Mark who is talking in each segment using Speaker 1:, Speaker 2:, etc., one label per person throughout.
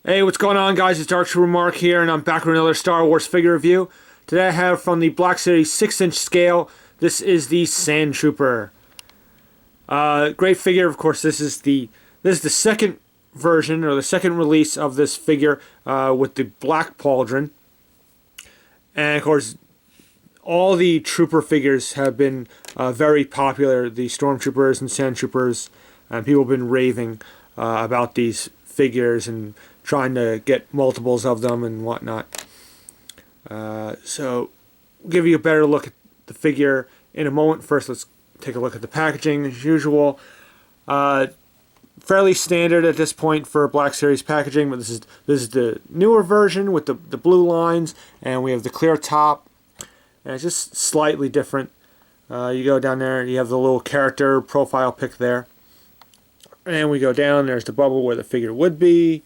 Speaker 1: Hey, what's going on, guys? It's Sandtrooper Mark here, and I'm back with another Star Wars figure review. Today I have from the Black Series 6-inch scale. This is the Sandtrooper. Great figure. Of course, this is the second version, or the second release of this figure with the black pauldron. And of course, all the Trooper figures have been very popular. The Stormtroopers and Sandtroopers, and people have been raving about these figures and trying to get multiples of them and whatnot. So we'll give you a better look at the figure in a moment. First, let's take a look at the packaging as usual. Fairly standard at this point for Black Series packaging, but this is the newer version with the blue lines, and we have the clear top, and it's just slightly different. You go down there, you have the little character profile pic there, and we go down, there's the bubble where the figure would be.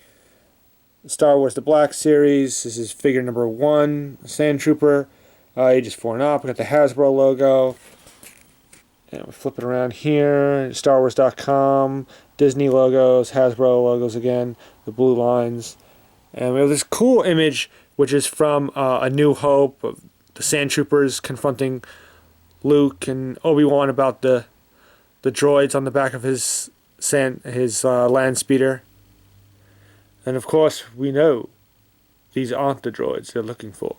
Speaker 1: Star Wars The Black Series, this is figure number 1, Sandtrooper, ages 4 and up. We got the Hasbro logo, and we flip it around here, StarWars.com, Disney logos, Hasbro logos again, the blue lines, and we have this cool image which is from A New Hope, of the Sandtroopers confronting Luke and Obi-Wan about the droids on the back of his land speeder. And of course, we know these aren't the droids they're looking for.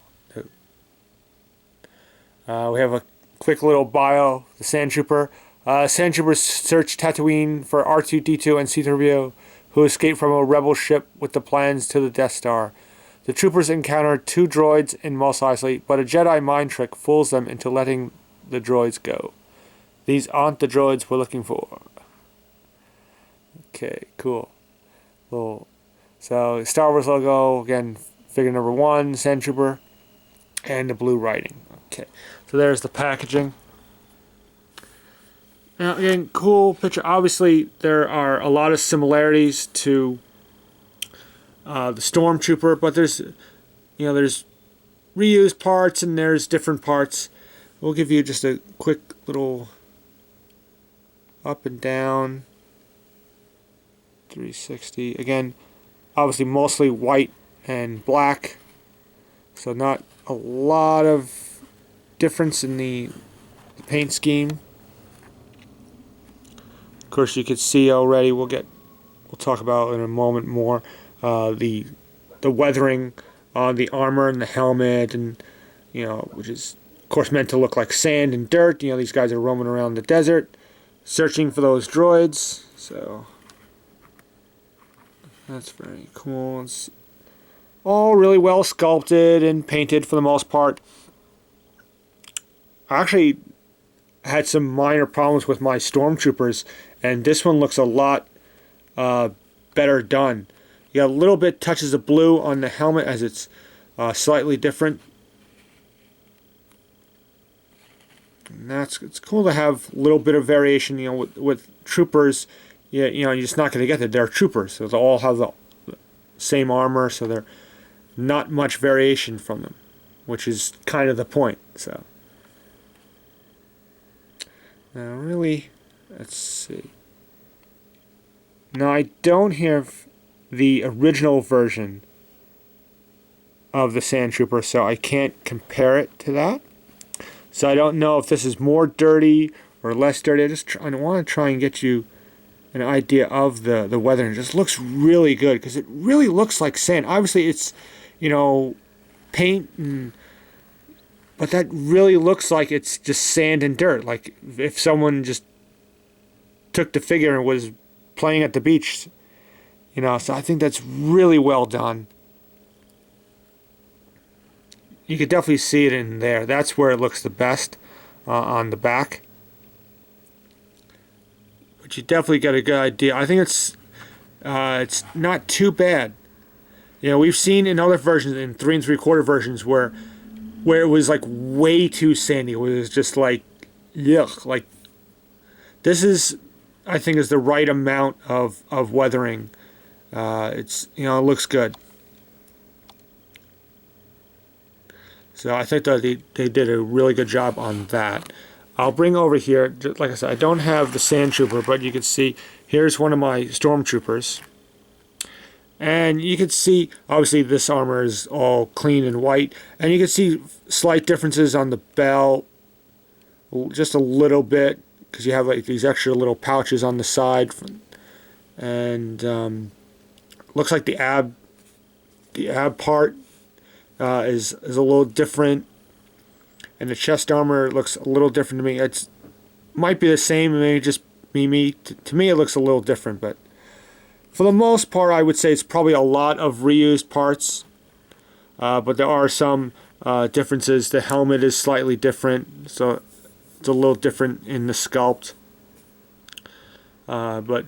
Speaker 1: No. We have a quick little bio. The Sandtrooper. Sandtroopers search Tatooine for R2-D2 and C-3PO, who escaped from a rebel ship with the plans to the Death Star. The troopers encounter 2 droids in Mos Eisley, but a Jedi mind trick fools them into letting the droids go. These aren't the droids we're looking for. Okay, cool. So, Star Wars logo, again, figure number 1, Sandtrooper, and the blue writing. Okay, so there's the packaging. Now, again, cool picture. Obviously, there are a lot of similarities to the Stormtrooper, but there's reused parts and there's different parts. We'll give you just a quick little up and down 360. Again, obviously mostly white and black, so not a lot of difference in the paint scheme. Of course, you can see already, we'll talk about in a moment more, the weathering on the armor and the helmet, and which is of course meant to look like sand and dirt. These guys are roaming around the desert searching for those droids, so that's very cool. It's all really well sculpted and painted for the most part. I actually had some minor problems with my Stormtroopers, and this one looks a lot better done. You got a little bit touches of blue on the helmet as it's slightly different. And it's cool to have a little bit of variation. With troopers, you're just not going to get that. They're troopers, so they all have the same armor, so they're not much variation from them, which is kind of the point. So now, really, let's see. Now, I don't have the original version of the Sandtrooper, so I can't compare it to that. So I don't know if this is more dirty or less dirty. I want to try and get you an idea of the weathering. It just looks really good because it really looks like sand. Obviously, it's paint, but that really looks like it's just sand and dirt. Like if someone just took the figure and was playing at the beach, So I think that's really well done. You could definitely see it in there. That's where it looks the best on the back. But you definitely get a good idea. I think it's not too bad. We've seen in other versions, in 3 3/4 versions, where it was like way too sandy. It was just like, yuck. Like this is, I think, is the right amount of weathering. It looks good. So I think that they did a really good job on that. I'll bring over here, like I said, I don't have the Sandtrooper, but you can see here's one of my Stormtroopers. And you can see, obviously this armor is all clean and white, and you can see slight differences on the belt, just a little bit, because you have like these extra little pouches on the side, and looks like the ab part is a little different, and the chest armor looks a little different to me. It's might be the same, maybe just me. To me, it looks a little different, but for the most part, I would say it's probably a lot of reused parts, but there are some differences. The helmet is slightly different, so it's a little different in the sculpt. But,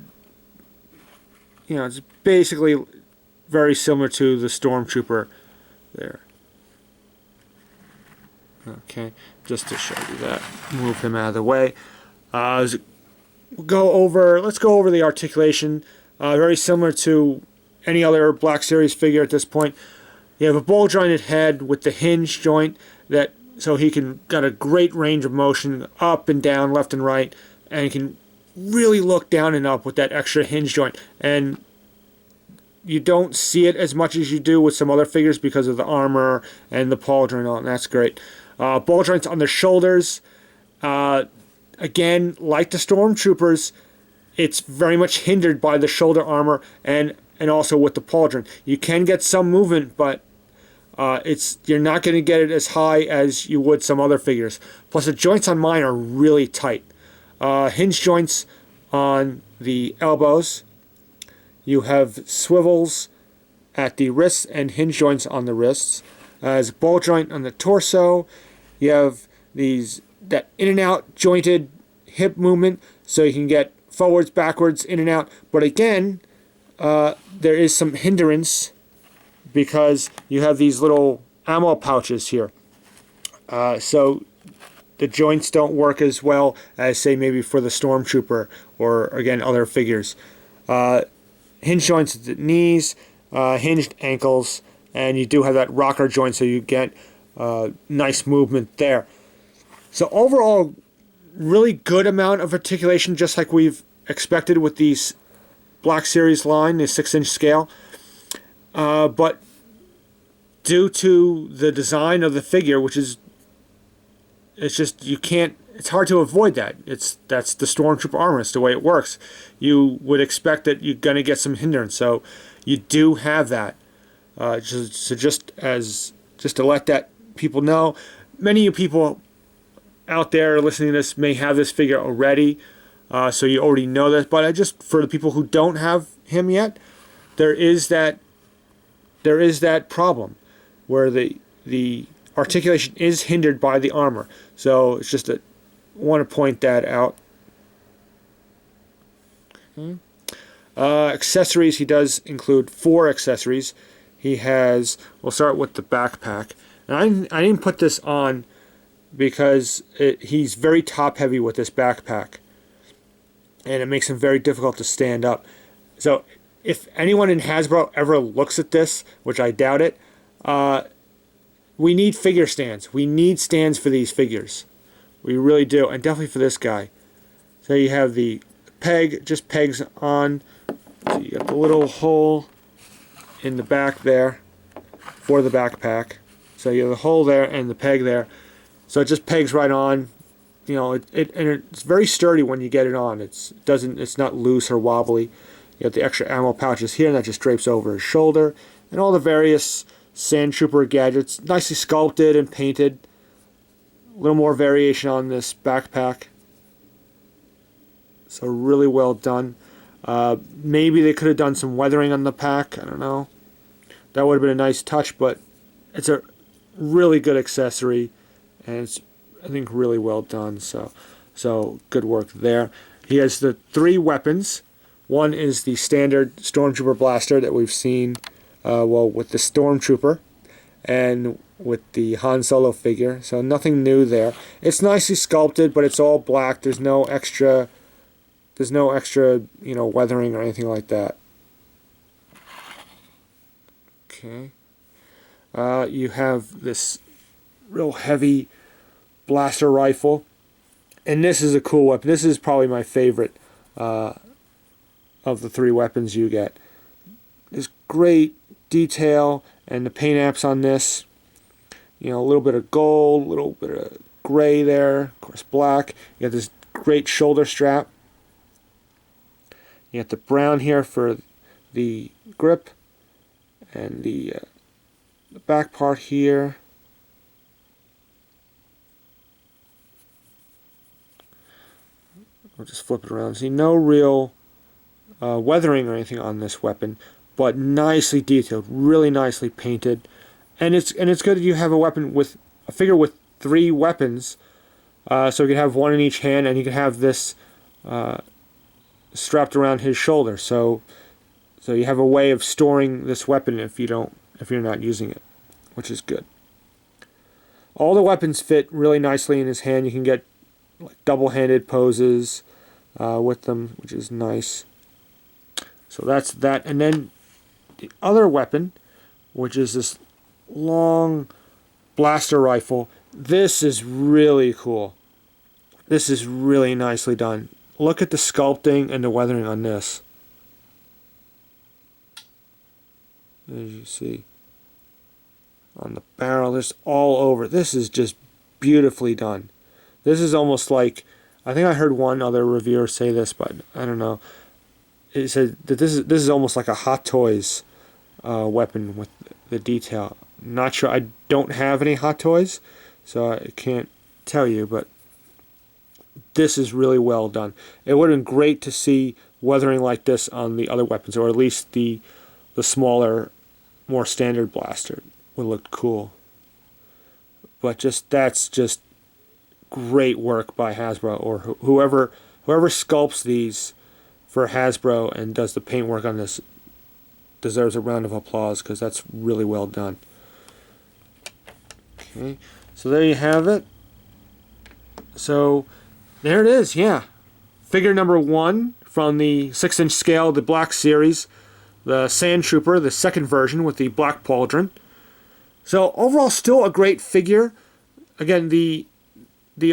Speaker 1: you know, it's basically very similar to the Stormtrooper there. Okay, just to show you that. Move him out of the way. Let's go over the articulation. Very similar to any other Black Series figure at this point. You have a ball jointed head with the hinge joint, that so he can got a great range of motion up and down, left and right, and he can really look down and up with that extra hinge joint. And you don't see it as much as you do with some other figures because of the armor and the pauldron and all, and that's great. Ball joints on the shoulders. Again, like the Stormtroopers, it's very much hindered by the shoulder armor and also with the pauldron. You can get some movement, but you're not going to get it as high as you would some other figures. Plus, the joints on mine are really tight. Hinge joints on the elbows. You have swivels at the wrists and hinge joints on the wrists. As a ball joint on the torso, you have that in and out jointed hip movement, so you can get forwards, backwards, in and out. But again, there is some hindrance because you have these little ammo pouches here. So the joints don't work as well as, say, maybe for the Stormtrooper or, again, other figures. Hinge joints at the knees, hinged ankles, and you do have that rocker joint, so you get nice movement there. So overall, really good amount of articulation, just like we've expected with these Black Series line, the 6-inch scale. But due to the design of the figure, which is, it's just, you can't, it's hard to avoid that. That's the Stormtrooper armor. It's the way it works. You would expect that you're going to get some hindrance, so you do have that. Just to let that people know, many of you people out there listening to this may have this figure already, so you already know this. But for the people who don't have him yet, there is that problem where the articulation is hindered by the armor. So it's just that I want to point that out. Accessories, he does include 4 accessories. He has, we'll start with the backpack. And I didn't put this on because he's very top heavy with this backpack, and it makes him very difficult to stand up. So if anyone in Hasbro ever looks at this, which I doubt it, we need figure stands. We need stands for these figures. We really do, and definitely for this guy. So you have the peg, just pegs on. So you got the little hole in the back there for the backpack. So you have the hole there and the peg there. So it just pegs right on. You know, and it's very sturdy when you get it on. It's not loose or wobbly. You have the extra ammo pouches here, and that just drapes over his shoulder, and all the various Sandtrooper gadgets, nicely sculpted and painted. A little more variation on this backpack. So really well done. Maybe they could have done some weathering on the pack. I don't know. That would have been a nice touch, but it's a really good accessory, and it's, I think, really well done. So good work there. He has the 3 weapons. One is the standard Stormtrooper blaster that we've seen, with the Stormtrooper and with the Han Solo figure. So nothing new there. It's nicely sculpted, but it's all black. There's no extra, weathering or anything like that. Okay. You have this real heavy blaster rifle, and this is a cool weapon. This is probably my favorite of the 3 weapons you get. This great detail, and the paint apps on this, you know, a little bit of gold, a little bit of gray there, of course black. You got this great shoulder strap. You got the brown here for the grip, and the back part here. I'll just flip it around. See, no real weathering or anything on this weapon, but nicely detailed, really nicely painted, and it's good that you have a weapon with a figure with 3 weapons, so you can have one in each hand, and you can have this strapped around his shoulder. So you have a way of storing this weapon if you're not using it, which is good. All the weapons fit really nicely in his hand. You can get like double-handed poses with them, which is nice. So that's that. And then the other weapon, which is this long blaster rifle. This is really cool. This is really nicely done. Look at the sculpting and the weathering on this. As you see on the barrel, this all over. This is just beautifully done. This is almost like, I think I heard one other reviewer say this, but I don't know. It said that this is almost like a Hot Toys weapon with the detail. Not sure. I don't have any Hot Toys, so I can't tell you, but this is really well done. It would have been great to see weathering like this on the other weapons, or at least the smaller, more standard blaster would look cool. But that's just great work by Hasbro, or whoever sculpts these for Hasbro and does the paint work on this deserves a round of applause, because that's really well done. Okay, so there you have it. So there it is, yeah. Figure number 1 from the 6-inch scale, the Black Series, the Sandtrooper, the second version with the black pauldron. So overall, still a great figure. Again, the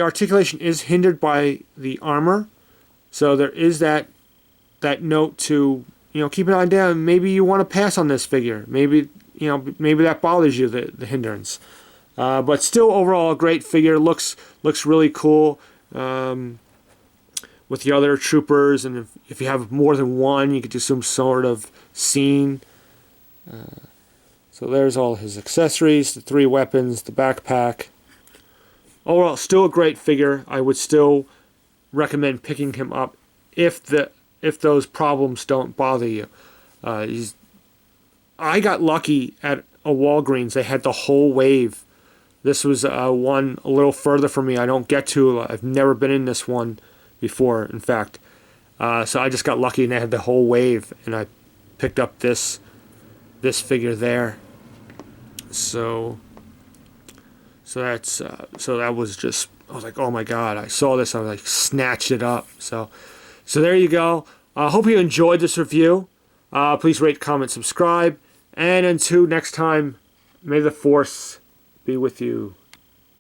Speaker 1: articulation is hindered by the armor, so there is that note to, you know, keep an eye down. Maybe you want to pass on this figure. Maybe, you know, maybe that bothers you, the hindrance. But still, overall, a great figure. Looks really cool with the other troopers, and if you have more than one, you could do some sort of scene. So there's all his accessories, the 3 weapons, the backpack. Overall, still a great figure. I would still recommend picking him up if those problems don't bother you. I got lucky at a Walgreens. They had the whole wave. This was one a little further from me. I don't get to. I've never been in this one before, in fact. So I just got lucky, and they had the whole wave, and I picked up this figure there. So that was just, I was like, oh my god, I saw this, I was like, snatched it up. So there you go. I hope you enjoyed this review. Please rate, comment, subscribe, and until next time, may the Force be with you.